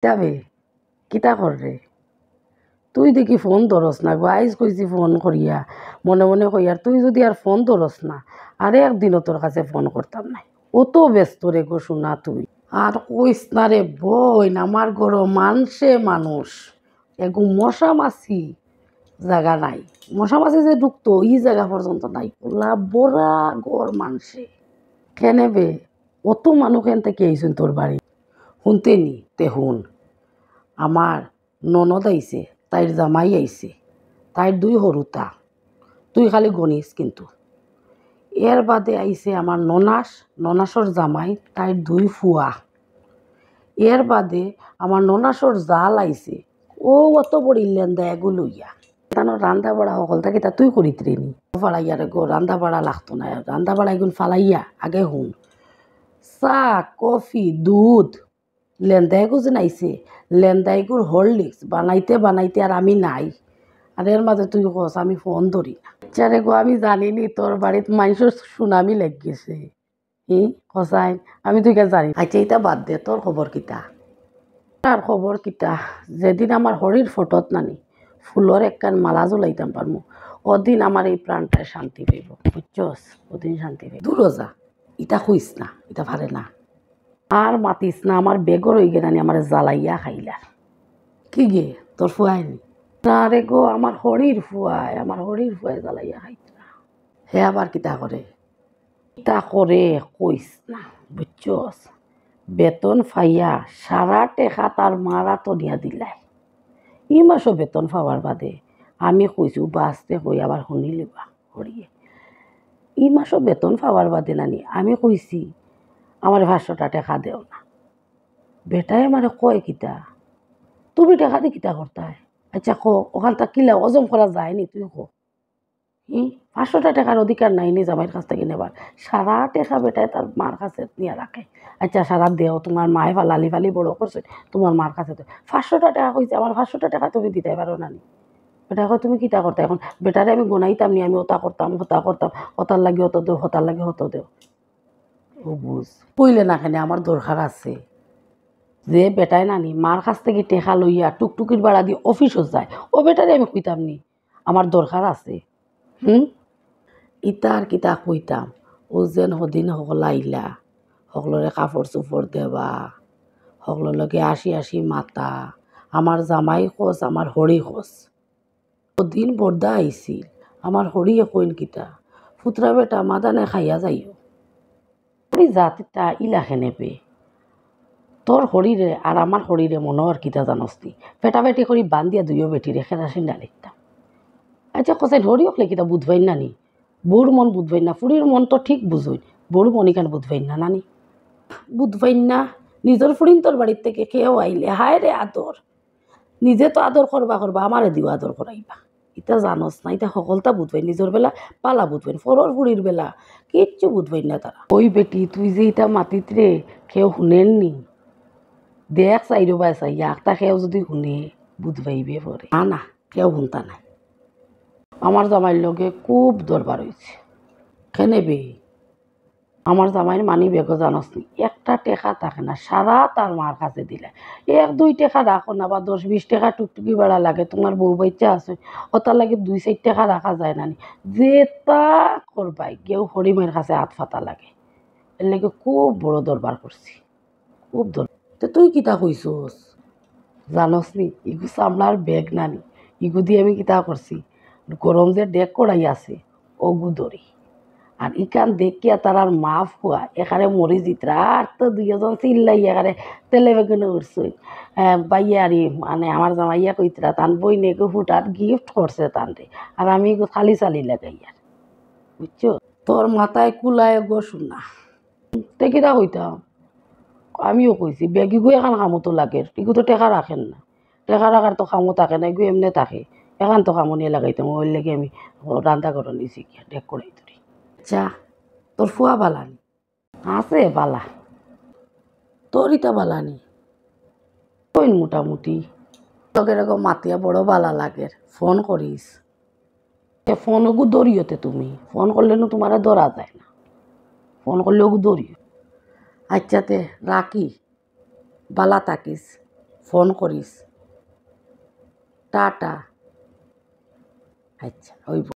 যাবে কিতা কররে তুই দেখি ফোন ধরস না গো আইজ কইছি ফোন করিয়া মনে মনে কইয়ার তুই যদি আর ফোন ধরস না আর একদিনও তোর কাছে ফোন করতাম না অত ব্যস্ত রে গো শোনা তুই আর কইস না রে বইন আমার ঘর মানুষ এগু মশা মাছি জায়গা নাই মশা মাছি যে ঢুকতো ই জায়গা পর্যন্ত নাই ওলা বড়া গড় মানসে কেনে বে অত মানুষ কেন থেকে আইসুন তোর বাড়ি শুনতে নি তে শুন আমার ননদ আইছে তাইর জামাই আইছে তাইর দুই হরুতা তুই খালি গণিস কিন্তু এর বাদে আইছে আমার ননাসর জামাই তাইর দুই ফুয়া এর বাদে আমার ননাসর জাল আইছে ও অত বড় লেন্দা এগুলো ইয়া তানো রান্দা বাড়া সকল থাকে তা তুই করিত রে নি ফালাইয়া রে গো রান্দা বাড়া লাগতো না রান্দা বাড়া এগুলো ফালাইয়া আগে হুন চা কফি দুধ লেন্দাইগু যে নাইছে লেন্দাইগুর হরলিক্স বানাইতে বানাইতে আর আমি নাই আর এর মাঝে তুই কস আমি ফোন ধরি না চারে গো আমি জানিনি তোর বাড়িত মানুষের সুনামি লেগেছে কসাই আমি তুই জানি আচ্ছা এটা বাদ দে তোর খবর কিতা তার খবর কিতা যেদিন আমার হরির ফটোত নানি ফুলর একখান মালা জ্বলাইতাম পারমু ওদিন আমার এই প্রাণটায় শান্তি পাইব বুঝছস ওদিন শান্তি পাইব দূর যা ইটা খুইস না ইটা ভারে না আর মাতিস না আমার বেগর হয়ে গেলানি আমার জ্বালাইয়া খাইলার কি গে তোর ফুয়াইনি না রে গো আমার হরির ফুয়ায় জ্বালাইয়া খাইতা হে আবার কিতা করে কইস না বুঝছস বেতন ফাইয়া সারা টেকা তার মারা তো নিয়া দিলাই ই মাসও বেতন পাওয়ার বাদে আমি কইছু বাঁচতে কই আবার শুনি লিবা হরিয়ে ই মাসও বেতন পাওয়ার বাদে নানি আমি কইছি আমার 500 টাকা দেও না বেটাই আমার কয় কিতা তুমি টাকা দিয়ে কিতা করতায় আচ্ছা কো ওখানটা কিলা অজম করা যায়নি তুই কো 500 টাকার অধিকার নাই নি জামাইয়ের কাছ থেকে নেবার সারা টাকা বেটায় তার মার কাছে নিয়ে রাখে আচ্ছা সারা দেও তোমার মায়ে লালি ফালি বড় করছে তোমার মার কাছে তো 500 টাকা কইছে আমার 500 টাকা তুমি দিতে পারো না নি বেটা কয় তুমি কিতা করতে এখন বেটারে আমি গোনাইতাম নি আমি ওটা করতাম ওটার লাগে অত দেও হতার লাগে হত দেও ও বুঝ কইলে না কেন আমার দরকার আছে যে বেটায় নানি মার কাছ থেকে টেকা লইয়া টুকটুকির ভাড়া দিয়ে অফিসও যায় ও বেটারে আমি কইতাম নি আমার দরকার আছে ইতা আর কিতা কইতাম ও যেন সদিন সকল আইলা সকলরে কাপড় চোপড় দেবা সকলৰ লগে আসি মাতা আমার জামাই খোঁজ আমার হরি খোঁজ দিন বর্দা আইছিল আমার হরিয়ে কইন কিতা ফুতরা বেটা মাদানে খাইয়া যাইও হরি জাতিটা ইলাখে নেবে তোর হরিরে আর আমার হরিরে মনোহর কিতা জানস্তি পেটা বেটি করি বান্ধিয়া দুইও বেটিরে খেরাসিন না লিখতাম আচ্ছা কসাই হরিওক লেখিতা বুধবাই নানি বউর মন বুধবাই না ফুরির মন তো ঠিক বুঝই বউর মন ইখান বুধবাই না নানি বুধবাই না নিজের ফুরিন তোর বাড়ির থেকে কেউ আইলে হায় রে আদর নিজে তো আদর করবা আমারে দিও আদর করাইবা ইটা জানস না ইটা সকলটা বুধবাই নিজের বেলা পালা বুধবাই ফরর ফুরির বেলা কিচ্ছু বুধবাই না তারা ওই বেটি তুই যে ইটা মাতিত রে কেউ শুনেননি দেখ চাইরো বাই চাই একটা কেউ যদি শুনে বুধবাইবে পরে না কেউ শুনতা নাই আমার জামাইয়ের লগে খুব দরবার হয়েছে কেনেবে আমার জামাইয়ের মানি বেগো জানস নি একটা টেকা থাকে না সারা তার মার কাছে দিলে 1-2 টাকা রাখো না বা 10-20 টাকা টুকটুকি বেড়া লাগে তোমার বউ বাচ্চা আছে ওটার লাগে 2-4 টাকা রাখা যায় না যেটা করবাই কেউ হরিমের কাছে হাত ফাতা লাগে এর লাগে খুব বড় দরবার করছি খুব দরবার তো তুই কিতা কইছস জানস নি ইগু চামড়ার ব্যাগ নানি ইগু দিয়ে আমি কিতা করছি গরম যে ডেক করাই আছে ওগু দরি আর ইকান দেখিয়া তার মাফ হওয়া এখানে মরি জিতরা আর তো 2জন চিল্লাই এখানে তেলে বেগুনে উঠছে বাইয়ারি মানে আমার জামাইয়া কইতরা তান বই নেগো ফুটাত গিফট করছে তানরে আর আমি খালি চালি লাগাইয়ার বুঝছো তোর মাথায় কুলায় গো শুনা তে কিতা কইতাম আমিও কইছি বেগি গো এখন কামতো লাগে ইগু তো টেকা রাখেন না টেকা রাখার তো কামো থাকে না এগু এমনি থাকে এখন তো কামো নিয়ে লাগাইতাম ওই লেগে আমি রান্না করে নিয়েছি ডেক করাই ধরি আচ্ছা তোর ফুয়া বালানি আছে বালা তোর ইটা বালানি কইন মোটামুটি তোকে এরকম মাতিয়া বড় বালা লাগে ফোন করিস ফোন ওগু দরিওতে তুমি ফোন করলে না তোমার ধরা যায় না ফোন করলে ওগু দরিও আচ্ছাতে রাখি বালা থাকিস ফোন করিস টাটা আচ্ছা ওই